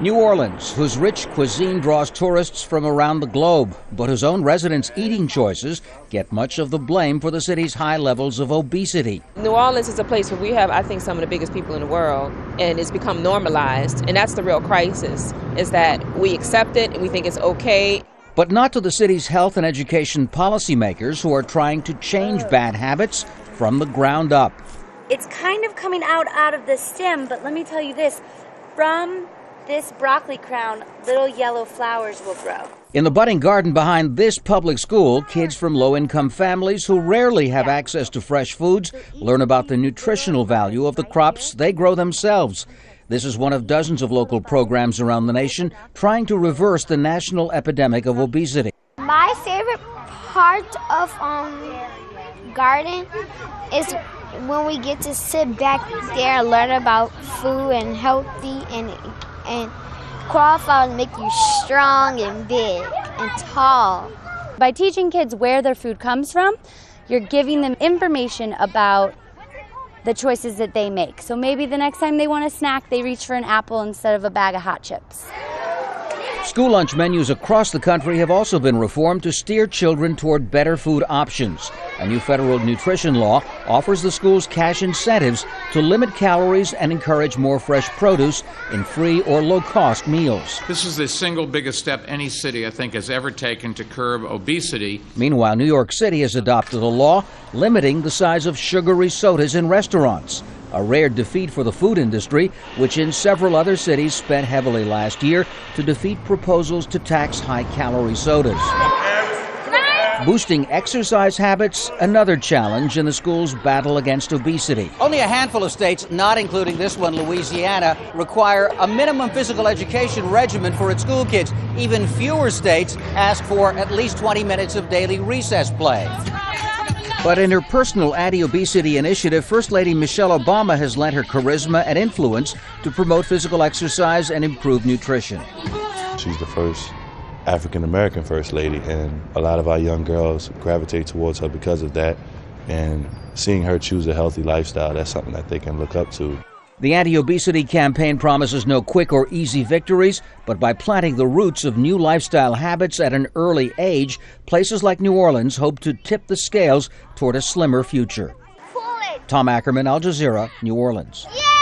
New Orleans, whose rich cuisine draws tourists from around the globe, but whose own residents' eating choices get much of the blame for the city's high levels of obesity. New Orleans is a place where we have, I think, some of the biggest people in the world, and it's become normalized. And that's the real crisis, is that we accept it and we think it's okay. But not to the city's health and education policymakers who are trying to change bad habits from the ground up. It's kind of coming out of the stem, but let me tell you this, from this broccoli crown, little yellow flowers will grow. In the budding garden behind this public school, kids from low-income families who rarely have access to fresh foods learn about the nutritional value of the crops they grow themselves. This is one of dozens of local programs around the nation trying to reverse the national epidemic of obesity. My favorite part of garden is when we get to sit back there and learn about food and healthy and crawl flowers make you strong and big and tall. By teaching kids where their food comes from, you're giving them information about the choices that they make. So maybe the next time they want a snack, they reach for an apple instead of a bag of hot chips. School lunch menus across the country have also been reformed to steer children toward better food options. A new federal nutrition law offers the schools cash incentives to limit calories and encourage more fresh produce in free or low-cost meals. This is the single biggest step any city, I think, has ever taken to curb obesity. Meanwhile, New York City has adopted a law limiting the size of sugary sodas in restaurants. A rare defeat for the food industry, which in several other cities spent heavily last year to defeat proposals to tax high-calorie sodas. Boosting exercise habits, another challenge in the school's battle against obesity. Only a handful of states, not including this one, Louisiana, require a minimum physical education regimen for its school kids. Even fewer states ask for at least 20 minutes of daily recess play. But in her personal anti-obesity initiative, First Lady Michelle Obama has lent her charisma and influence to promote physical exercise and improve nutrition. She's the first African-American First Lady, and a lot of our young girls gravitate towards her because of that. And seeing her choose a healthy lifestyle, that's something that they can look up to. The anti-obesity campaign promises no quick or easy victories, but by planting the roots of new lifestyle habits at an early age, places like New Orleans hope to tip the scales toward a slimmer future. Tom Ackerman, Al Jazeera, New Orleans. Yeah!